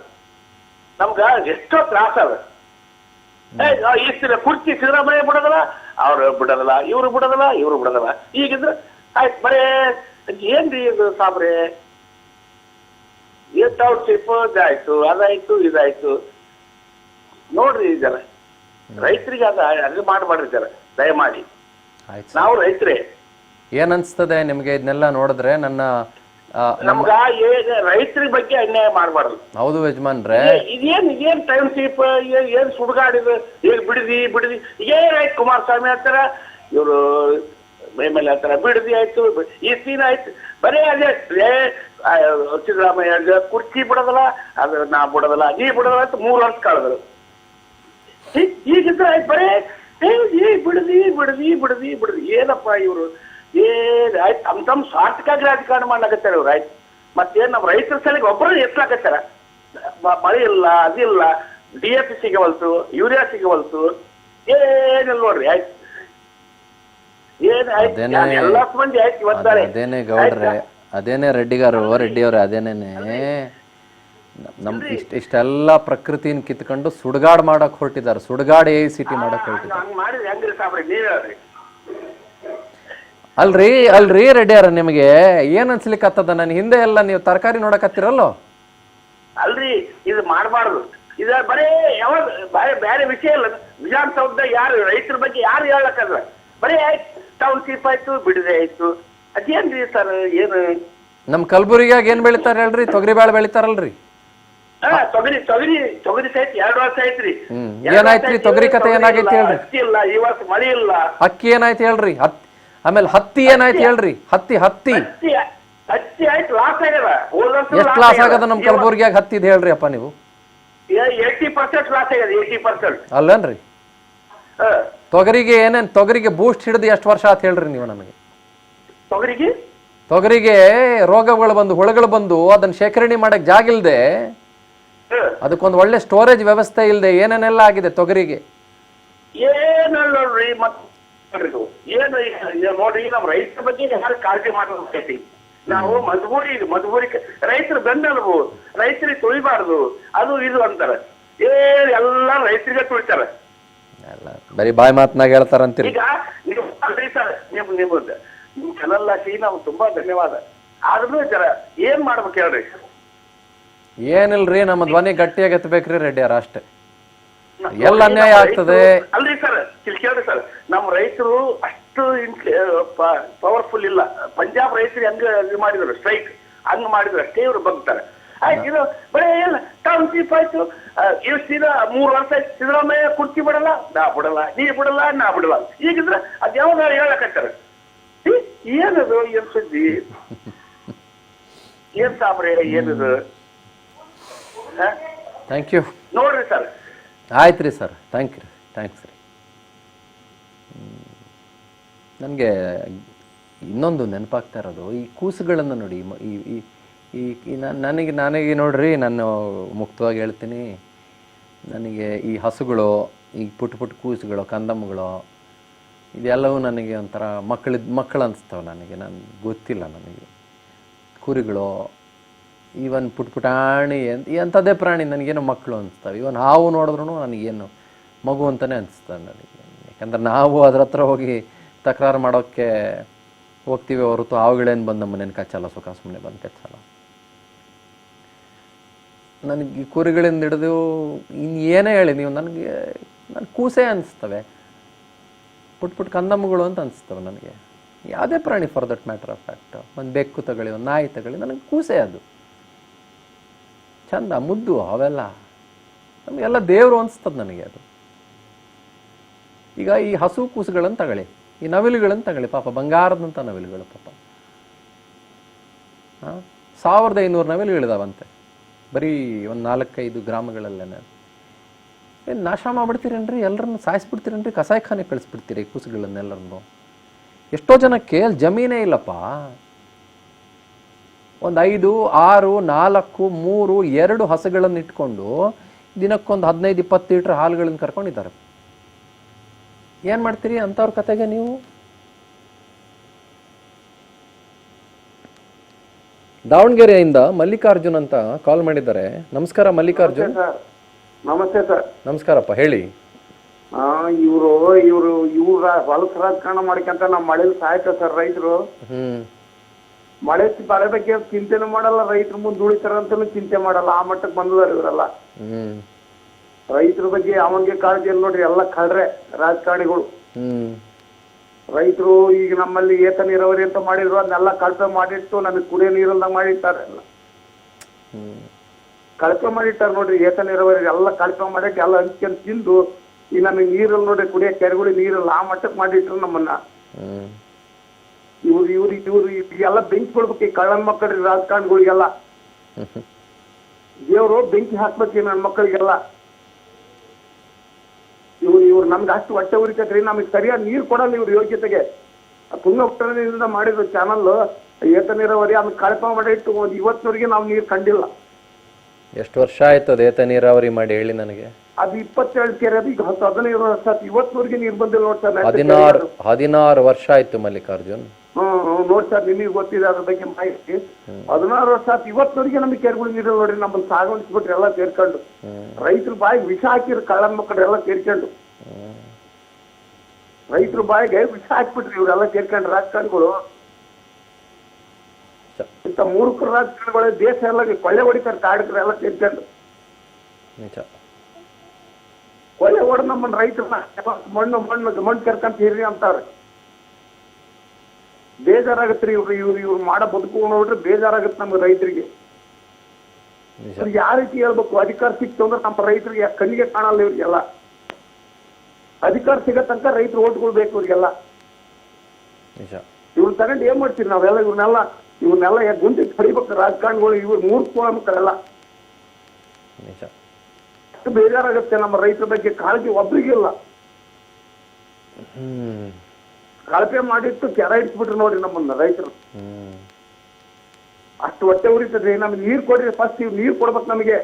ನಮ್ಗ ಎಷ್ಟೋ ತ್ರಾಸ ಅದ. ಇಷ್ಟಿನ ಕುರ್ಚಿ ಸಿದ್ದರಾಮಯ್ಯ ಬಿಡೋದಲ್ಲ, ಅವ್ರು ಬಿಡೋದಲ್ಲ, ಇವ್ರು ಬಿಡೋದಲ್ಲ. ಈಗಿದ್ರೆ ಆಯ್ತು ಬರೇ ಏನ್ರಿ ಇದು ಸಾಬ್ರೆ? ಟೌನ್ಶಿಪ್ ಇದಾಯ್ತು, ಅದಾಯ್ತು, ಇದಾಯ್ತು. ನೋಡ್ರಿ ಜನ ರೈತರಿಗೆ ಅದು ಮಾಡಬಾರ್ರಿ ಜನ, ದಯಮಾಡಿ. ನಾವು ರೈತರೇ. ಏನ್ ಅನ್ಸ್ತದೆ ನಿಮ್ಗೆ ಇದನ್ನೆಲ್ಲ ನೋಡಿದ್ರೆ? ನಮ್ಗ ರೈತರ ಬಗ್ಗೆ ಅನ್ಯಾಯ ಮಾಡಬಾರ್ದು. ಹೌದು ಯಜಮಾನ್ರೆ. ಇದೇನ್ ಟೌನ್ಶಿಪ್, ಏನ್ ಸುಡ್ಗಾಡಿದ್ರು, ಈಗ ಬಿಡದಿ ಏನಾಯ್ತು? ಕುಮಾರಸ್ವಾಮಿ ಅಂತಾರ, ಇವರು ಮೇಲೆ ಅಂತಾರ ಬಿಡದಿ ಆಯ್ತು, ಈ ಸೀನ್ ಆಯ್ತು. ಬರೇ ಅದೇ ಸಿದ್ದರಾಮಯ್ಯ ಕುರ್ಚಿ ಬಿಡೋದಲ್ಲ, ಅದು ನಾ ಬಿಡೋದಲ್ಲ, ನೀ ಬಿಡೋದಲ್ಲ ಅಂತ 3 ವರ್ಷ ಕಳೆದ್ರು. ಈಗಿದ್ರೆ ಆಯ್ತು ಬರೇ ಬಿಡದಿ. ಏನಪ್ಪ ಇವರು ಏನ್ ಆಯ್ತು ತಮ್ಮ ಸ್ವಾರ್ಥಕ್ಕಾಗಿ ರಾಜಕಾರಣ ಮಾಡ್ಲಾಕತ್ತಾರ ಇವ್ರು. ಆಯ್ತು ಮತ್ತೇನ್ ನಮ್ಮ ರೈತರ ಸಲಿಗೆ ಒಬ್ಬರು ಎತ್ಲಾಕತ್ತಾರ. ಮಳೆ ಇಲ್ಲ, ಅದಿಲ್ಲ, DAP ಸಿಗವಲ್ತು, ಯೂರಿಯಾ ಸಿಗವಲ್ತು, ಏನಿಲ್ಲ ನೋಡ್ರಿ. ಆಯ್ತು ಎಲ್ಲಾ ಮಂದಿ ಆಯ್ತು ಇವತ್ತಾರೆ. ಅದೇನೇ ಗೌಡ್ರೆ, ಅದೇನೇ ರೆಡ್ಡಿಯವ್ರೆ, ಅದೇನೇನೆ ಇಷ್ಟೆಲ್ಲ ಪ್ರಕೃತಿನ ಕಿತ್ಕೊಂಡು ಸುಡ್ಗಾಡ್ ಮಾಡಕ್ ಹೊರಟಿದ್ದಾರೆ. ಸುಡ್ಗಾಡ್ ಸಿಟಿ ಮಾಡಕ್ ಹೊರಟಿದ್ದಾರೆ. ಅಲ್ರಿ ರೆಡ್ಡಿಯವ್ರ, ನಿಮಗೆ ಏನ್ ಅನ್ಸ್ಲಿಕ್ಕತ್ತದ? ನನ್ನ ಹಿಂದೆ ಎಲ್ಲ ನೀವು ತರಕಾರಿ ನೋಡಕತ್ತಿರಲ್ಲೋ? ಅಲ್ರಿ ಇದು ಮಾಡಬಾರ್ದು. ಇದ ಬರೇ ಯಾವಾಗ ಬೇರೆ ವಿಷಯ ಇಲ್ಲ. ವಿಧಾನಸೌಧ ಯಾರು ರೈತರ ಬಗ್ಗೆ ಯಾರು ಹೇಳಕ್ಕಲ್ಲ. ಬರೀ ಆಯ್ತು ಟೌನ್ಶಿಪ್ ಆಯ್ತು, ಬಿಡದೆ ಆಯ್ತು, ಅದೇನ್ರಿ ಸರ್? ಏನು ನಮ್ ಕಲಬುರಗಿಯಾಗ ಏನ್ ಬೆಳಿತಾರ ಹೇಳ್ರಿ? ತೊಗರಿ ಬೇಳೆ ಬೆಳಿತಾರಲ್ರಿ. ತೊಗರಿ ಸಹಿತ 2 ವರ್ಷ ಐತ್ರಿ. ಏನಾಯ್ತ್ರಿ ತೊಗರಿ ಕತೆ? ಏನಾಗೈತಿ ಹೇಳ್ರಿ? ಅಕ್ಕಿ ಇಲ್ಲ, ಈ ವರ್ಷ ಮಳಿ ಇಲ್ಲ. ಅಕ್ಕಿ ಏನಾಯ್ತು ಹೇಳ್ರಿ? ಆಮೇಲೆ ಹತ್ತಿ ಏನಾಯ್ತು ಹೇಳ್ರಿ? ಹತ್ತಿ ಆಯ್ತು, ಲಾಸ್ ಆಗ್ಯದ. ಎಷ್ಟ್ ಲಾಸ್ ಆಗದ ನಮ್ ಕಲಬುರಗಿಯಾಗ ಹತ್ತಿದ್ ಹೇಳ್ರಿ ಅಪ್ಪ ನೀವು? 80% ಲಾಸ್ ಆಗ್ಯದ. 80% ಅಲ್ಲನ್ರಿ? ತೊಗರಿಗೆ ಬೂಸ್ಟ್ ಹಿಡಿದು ಎಷ್ಟು ವರ್ಷ ಆತ್ ಹೇಳ್ರಿ ನೀವು ನನಗೆ? ತೊಗರಿಗೆ ರೋಗಗಳು ಬಂದು, ಹುಳಗಳು ಬಂದು, ಅದನ್ನ ಶೇಖರಣೆ ಮಾಡಕ್ ಜಾಗ ಇಲ್ದೆ, ಅದಕ್ಕೊಂದು ಒಳ್ಳೆ ಸ್ಟೋರೇಜ್ ವ್ಯವಸ್ಥೆ ಇಲ್ದೆ ಏನೇನೆಲ್ಲ ಆಗಿದೆ ತೊಗರಿಗೆ. ಏನಲ್ರಿ ಏನು ನೋಡ್ರಿ, ನಮ್ ರೈತರ ಬಗ್ಗೆ ಯಾರು ಕಾಳಜಿ ಮಾಡಬೇಕು. ನಾವು ಮಜಬೂರಿ ರೈತರು ಬೆನ್ನಲ್ವು, ರೈತರಿಗೆ ತುಳಿಬಾರ್ದು, ಅದು ಇದು ಅಂತಾರ. ಎಲ್ಲ ರೈತರಿಗೆ ತುಳಿತಾರ. ಬರೀ ಬಾಯಿ ಮಾತನಾಗ ಹೇಳ್ತಾರಂತೀರಿ. ಈಗ ನೀವು ಅಲ್ರಿ ಸರ್, ನಿಮ್ ಚಾನಲ್ ಹಾಕಿ ನಾವು ತುಂಬಾ ಧನ್ಯವಾದ. ಆದ್ರೂ ಜರ ಏನ್ ಮಾಡ್ಬೇಕು ಹೇಳ್ರಿ? ಏನಿಲ್ರಿ, ನಮ್ಮ ಧ್ವನಿ ಗಟ್ಟಿಯಾಗಿ ಎತ್ತಬೇಕ್ರಿ ರೆಡ್ಡಿಯಾರ, ಅಷ್ಟೇ. ಎಲ್ಲ ಅನ್ಯಾಯ ಆಗ್ತದೆ. ಅಲ್ರಿ ಸರ್, ಕೇಳ್ರಿ ಸರ್, ನಮ್ಮ ರೈತರು ಅಷ್ಟು ಪವರ್ಫುಲ್ ಇಲ್ಲ. ಪಂಜಾಬ್ ರೈತರು ಹೆಂಗ ಮಾಡಿದ್ರು ಸ್ಟ್ರೈಕ್, ಹಂಗ ಮಾಡಿದ್ರು ಅಷ್ಟೇ ಇವ್ರು ಬಗ್ತಾರೆ. ಆಯ್ತು, ಇದು ಬರೀ ಏನ್ ಟೌನ್ಶಿಪ್ ಆಯ್ತು, ಇಷ್ಟು ದಿನ 3 ವರ್ಷ ಆಯ್ತು, ಸಿದ್ದರಾಮಯ್ಯ ಕುರ್ಚಿ ಬಿಡಲ್ಲ, ನಾ ಬಿಡಲ್ಲ, ನೀ ಬಿಡಲ್ಲ, ನಾ ಬಿಡಲ್ಲ. ಈಗಿದ್ರೆ ಅದ್ ಯಾವಾಗ ಹೇಳಕತ್ತಾರ? ಏನದು? ಏನ್ ಸುದ್ದಿ? ಏನ್ ಸಾಬ್ರೆ ಏನದು? Thank you. ನೋಡ್ರಿ ಸರ್. ಆಯ್ತು ರೀ ಸರ್, ಥ್ಯಾಂಕ್ಸ್ ರೀ. ನನಗೆ ಇನ್ನೊಂದು ನೆನಪಾಗ್ತಾ ಇರೋದು, ಈ ಕೂಸುಗಳನ್ನು ನೋಡಿ. ನನಗೆ ನೋಡ್ರಿ, ನಾನು ಮುಕ್ತವಾಗಿ ಹೇಳ್ತೀನಿ, ನನಗೆ ಈ ಹಸುಗಳು, ಈ ಪುಟ್ಟ ಕೂಸುಗಳು, ಕಂದಮ್ಮಗಳು, ಇದೆಲ್ಲವೂ ನನಗೆ ಒಂಥರ ಮಕ್ಕಳು ಅನಿಸ್ತವೆ ನನಗೆ. ಗೊತ್ತಿಲ್ಲ ನನಗೆ ಕುರಿಗಳು ಈವನ್ ಪುಟಾಣಿ ಎಂಥದ್ದೇ ಪ್ರಾಣಿ ನನಗೇನೋ ಮಕ್ಕಳು ಅನಿಸ್ತವೆ. ಇವನ್ ಹಾವು ನೋಡಿದ್ರೂ ನನಗೇನು ಮಗು ಅಂತಲೇ ಅನಿಸ್ತದೆ ನನಗೆ. ಯಾಕಂದ್ರೆ ನಾವು ಅದ್ರ ಹತ್ರ ಹೋಗಿ ತಕರಾರು ಮಾಡೋಕ್ಕೆ ಹೋಗ್ತೀವಿ ಹೊರತು ಹಾವುಗಳೇನು ಬಂದು ನಮ್ಮ ಮನೇನ ಕಚ್ಚಲ್ಲ, ಸುಖ ಸುಮ್ಮನೆ ಬಂದು ಕಚ್ಚಲ್ಲ. ನನಗೆ ಕುರಿಗಳಿಂದ ಹಿಡಿದು ಇನ್ನೇನೇ ಹೇಳಿ ನೀವು ನನಗೆ ಕೂಸೆ ಅನಿಸ್ತವೆ, ಪುಟ್ ಕಂದಮ್ಮಗಳು ಅಂತ ಅನಿಸ್ತವೆ ನನಗೆ. ಯಾವುದೇ ಪ್ರಾಣಿ for that matter of fact, ಒಂದು ಬೆಕ್ಕು ತಗೊಳ್ಳಿ, ಒಂದು ನಾಯಿ ತಗೊಳ್ಳಿ, ನನಗೆ ಕೂಸೆ ಅದು ಚಂದ ಮುದ್ದು. ಅವೆಲ್ಲ ನಮಗೆಲ್ಲ ದೇವರು ಅನಿಸ್ತದೆ ನನಗೆ ಅದು. ಈಗ ಈ ಹಸು ಕೂಸುಗಳನ್ನು ತಗೊಳ್ಳಿ, ಈ ನವಿಲುಗಳನ್ನು ತಗೊಳ್ಳಿ, ಪಾಪ ಬಂಗಾರದಂಥ ನವಿಲುಗಳು ಪಾಪ 1500 ನವಿಲುಗಳಿದಾವಂತೆ ಬರೀ ಒಂದು 4-5 ಗ್ರಾಮಗಳಲ್ಲೇನೆ. ಏನು ನಾಶ ಮಾಡಿಬಿಡ್ತೀರೇನ್ರಿ, ಎಲ್ಲರನ್ನು ಸಾಯಿಸ್ಬಿಡ್ತೀರೇನ್ರಿ, ಕಸಾಯಿಖಾನೆ ಕಳಿಸ್ಬಿಡ್ತೀರಿ ಕೂಸುಗಳನ್ನೆಲ್ಲರನ್ನು. ಎಷ್ಟೋ ಜನಕ್ಕೆ ಜಮೀನೇ ಇಲ್ಲಪ್ಪ. ಒಂದು 5, 6, 4, 3, 2 ಹಸುಗಳನ್ನು ಇಟ್ಕೊಂಡು ದಿನಕ್ಕೊಂದು 15-20 ಲೀಟ್ರ್ ಹಾಲುಗಳನ್ನು ಕರ್ಕೊಂಡಿದ್ದಾರೆ. ಏನು ಮಾಡ್ತೀರಿ ಅಂಥವ್ರ ಕತೆಗೆ ನೀವು? ದಾವಣಗೆರೆಯಿಂದ ಮಲ್ಲಿಕಾರ್ಜುನ್ ಅಂತ ಕಾಲ್ ಮಾಡಿದ್ದಾರೆ. ನಮಸ್ಕಾರ ಮಲ್ಲಿಕಾರ್ಜುನ್. ನಮಸ್ತೆ ಸರ್. ನಮಸ್ಕಾರಪ್ಪ, ಹೇಳಿ. ಇವ್ರ ಹೊಲಸ ರಾಜಕಾರಣ ಮಾಡ್ಕೊಂತ ನಮ್ಮ ಮಳೆಲಿ ಸಾಯ್ತ ಸರ್ ರೈತರು. ಮಳೆ ಬಗ್ಗೆ ಚಿಂತೆನೂ ಮಾಡಲ್ಲ, ರೈತರು ಮುಂದೆ ಉಳಿತಾರ ಅಂತಾನು ಚಿಂತೆ ಮಾಡಲ್ಲ. ಆ ಮಟ್ಟಕ್ಕೆ ಬಂದಿದಾರ ಇವರೆಲ್ಲ. ರೈತರ ಬಗ್ಗೆ ಅವನಿಗೆ ಕಾಳಜಿ ಇಲ್ಲ ನೋಡ್ರಿ, ಎಲ್ಲ ಕಳ್ರೆ ರಾಜಕಾರಣಿಗಳು. ರೈತರು ಈಗ ನಮ್ಮಲ್ಲಿ ಏತ ನೀರಾವರಿ ಅಂತ ಮಾಡಿದ್ರು, ಅದನ್ನೆಲ್ಲ ಕಳಪೆ ಮಾಡಿಟ್ಟು ನಮಗೆ ಕುಡಿಯೋ ನೀರಲ್ದಂಗ ಮಾಡಿಟ್ಟಾರೆ. ಎಲ್ಲ ಕಳಪೆ ಮಾಡಿಟ್ಟಾರ ನೋಡ್ರಿ. ಏತ ನೀರಾವರಿ ಎಲ್ಲ ಕಳಪೆ ಮಾಡಕ್ಕೆ ಎಲ್ಲ ಹಂಚ್ಕೊಂಡು ತಿಂದು ಈಗ ನಮಗೆ ನೀರಲ್ಲಿ ನೋಡ್ರಿ, ಕುಡಿಯೋ ಕೆರೆಗಳಿಗೆ ನೀರಲ್ಲ, ಆ ಮಟ್ಟಕ್ಕೆ ಮಾಡಿಟ್ರು ನಮ್ಮನ್ನ. ಇವ್ರು ಎಲ್ಲ ಬೆಂಕಿ ಕೊಡ್ಬೇಕು ಈ ಕಳ್ಳನ ಮಕ್ಕಳ್ರಿ ರಾಜಕಾರಣಿಗಳಿಗೆಲ್ಲ. ದೇವ್ರು ಬೆಂಕಿ ಹಾಕ್ಬೇಕು ನನ್ನ ಮಕ್ಕಳಿಗೆಲ್ಲ. ಇವ್ರು ನಮ್ಗೆ ಅಷ್ಟು ಹೊಟ್ಟೆ ಉರಿತೈತ್ರಿ, ನಮಗೆ ಸರಿಯಾಗಿ ನೀರು ಕೊಡಲ್ಲ ಇವ್ರ ಯೋಗ್ಯತೆಗೆ. ತುಂಗಭದ್ರಾ ಮಾಡಿದ್ರು ಚಾನಲ್ ಏತ ನೀರಾವರಿ, ಅದನ್ನ ಕಳಪೆ ಮಾಡಿಟ್ಟು ಇವತ್ತಿನವರೆಗೆ ನಾವು ನೀರು ಕಂಡಿಲ್ಲ. ಎಷ್ಟು ವರ್ಷ ಆಯ್ತು ಅದು ಏತ ನೀರಾವರಿ ಮಾಡಿ ಹೇಳಿ ನನಗೆ? ಅದು 27 ಕೆರೆ, ಅದು ಈಗ 15 ವರ್ಷ ಆಯ್ತು, ಇವತ್ತಿನವರೆಗೆ ನೀರು ಬಂದಿಲ್ಲ ನೋಡಿ ಸರ್. 16 ವರ್ಷ ಆಯ್ತು ಮಲ್ಲಿಕಾರ್ಜುನ್. ನೋಡಿ ಸರ್, ನಿಮಗೆ ಗೊತ್ತಿದೆ ಅದ್ರ ಬಗ್ಗೆ ಮಾಹಿತಿ. 16 ವರ್ಷ ಆಯ್ತು, ಇವತ್ತಿನವರೆಗೆ ನಮಗೆ ಕೆರೆಗಳು ನೀರಿಲ್ಲ ನೋಡ್ರಿ. ನಮ್ಮಲ್ಲಿ ಸಾಗುವಳಿಸ್ಬಿಟ್ರಿ ಎಲ್ಲ ಸೇರ್ಕೊಂಡು. ರೈತರ ಬಾಯಿಗೆ ವಿಷ ಹಾಕಿರು ಕಳ್ಳನ ಮಕ್ಕಳು ಎಲ್ಲ ಸೇರ್ಕೊಂಡು. ರೈತರ ಬಾಯಿಗೆ ವಿಷ ಹಾಕ್ಬಿಟ್ರಿ ಇವ್ರೆಲ್ಲ ಸೇರ್ಕೊಂಡು ರಾಜಕಾರಣಿಗಳು. ಇಂಥ ಮೂರ್ಖರ ರಾಜಕಾರಣಿಗಳು ದೇಶ ಎಲ್ಲ ಕೊಳ್ಳೆ ಹೊಡಿತಾರೆ ಕಾಡಕರೆಲ್ಲ ಸೇರ್ಕೊಂಡು. ಕೊಳ್ಳೆ ಹೊಡೆದು ನಮ್ಮನ್ನ ರೈತರನ್ನ ಮಣ್ಣು ಕರ್ಕಂತ ಹಿರಿ ಅಂತಾರೆ. ಬೇಜಾರಾಗತ್ರಿ ಇವ್ರು ಮಾಡೋ ಬದುಕು ನೋಡ್ರಿ, ಬೇಜಾರಾಗತ್ತೆ ನಮ್ಗೆ ರೈತರಿಗೆ. ಯಾವ ರೀತಿ ಹೇಳ್ಬೇಕು, ಅಧಿಕಾರ ಸಿಕ್ತು ಅಂದ್ರೆ ನಮ್ಮ ರೈತರಿಗೆ ಕಣ್ಣಿಗೆ ಕಾಣಲ್ಲ ಇವ್ರಿಗೆಲ್ಲ. ಅಧಿಕಾರ ಸಿಗೋ ತನಕ ರೈತರು ಓಟ್ಗಳು ಬೇಕು ಇವ್ರಿಗೆಲ್ಲ. ಇವ್ರನ್ನ ತಗೊಂಡು ಏನ್ ಮಾಡ್ತೀವಿ ನಾವೆಲ್ಲ? ಇವ್ರನ್ನೆಲ್ಲ ಗುಂಡಿಗೆ ಹೊಡಿಬೇಕು ರಾಜಕಾರಣಿಗಳು. ಇವ್ರು ಮೂರ್ಖ ಮಕ್ಕಳೆಲ್ಲ. ಅಷ್ಟು ಬೇಜಾರಾಗುತ್ತೆ ನಮ್ಮ ರೈತರ ಬಗ್ಗೆ ಕಾಳಜಿ ಒಬ್ರಿಗಿಲ್ಲ. ಕಳಪೆ ಮಾಡಿಟ್ಟು ಕೆರ ಇಟ್ಬಿಟ್ರು ನೋಡ್ರಿ ನಮ್ಮನ್ನ ರೈತರು. ಅಷ್ಟು ಹೊಟ್ಟೆ ಉರಿತದೆ. ನಮ್ಗೆ ನೀರ್ ಕೊಡ್ರಿ ಫಸ್ಟ್. ಇವ್ ನೀರ್ ಕೊಡ್ಬೇಕು ನಮಗೆ.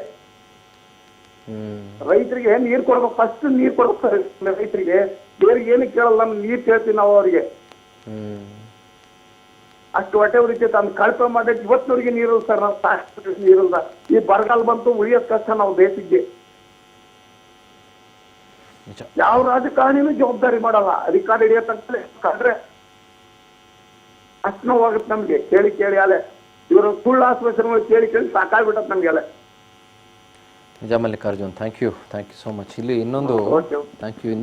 ರೈತರಿಗೆ ನೀರ್ ಕೊಡ್ಬೇಕು ಫಸ್ಟ್. ನೀರ್ ಕೊಡ್ಬೇಕು ರೈತರಿಗೆ. ಬೇರೆ ಏನು ಕೇಳಲ್ಲ, ನಮ್ಗೆ ನೀರ್ ಕೇಳ್ತೀವಿ ನಾವು ಅವ್ರಿಗೆ. ಅಷ್ಟು ಹೊಟ್ಟೆ ಉರಿತೈತೆ. ಅದನ್ನ ಕಳಪೆ ಮಾಡಕ್ಕೆ ಇವತ್ತಿನವರೆಗೆ ನೀರಲ್ಲ ಸರ್. ನಾವು ಸಾಕು ನೀರಲ್ಲ. ಈ ಬರಗಾಲ ಬಂತು, ಉಳಿಯೋದ್ ಕಷ್ಟ ನಾವು ದೇಶಕ್ಕೆ. ಯಾವ ರಾಜಕಾರಣಿನೂ ಜವಾಬ್ದಾರಿ ಮಾಡಲ್ಲ. ಅಧಿಕಾರ ಹಿಡಿಯತ್ತಂತಲೇ ಕಂಡ್ರೆ ಅಷ್ಟು ನೋವಾಗುತ್ತೆ ನಮ್ಗೆ. ಕೇಳಿ ಅಲೆ ಇವರು ಸುಳ್ಳು ಆಶ್ವಾಸನೆಗಳು ಕೇಳಿ ಸಾಕಾಗ್ಬಿಟ್ಟತ್ ನಮ್ಗೆ ಅಲೆ. ನಿಜ Mallikarjun, thank you so much. ಇಲ್ಲಿ ಇನ್ನೊಂದು ಥ್ಯಾಂಕ್ ಯು.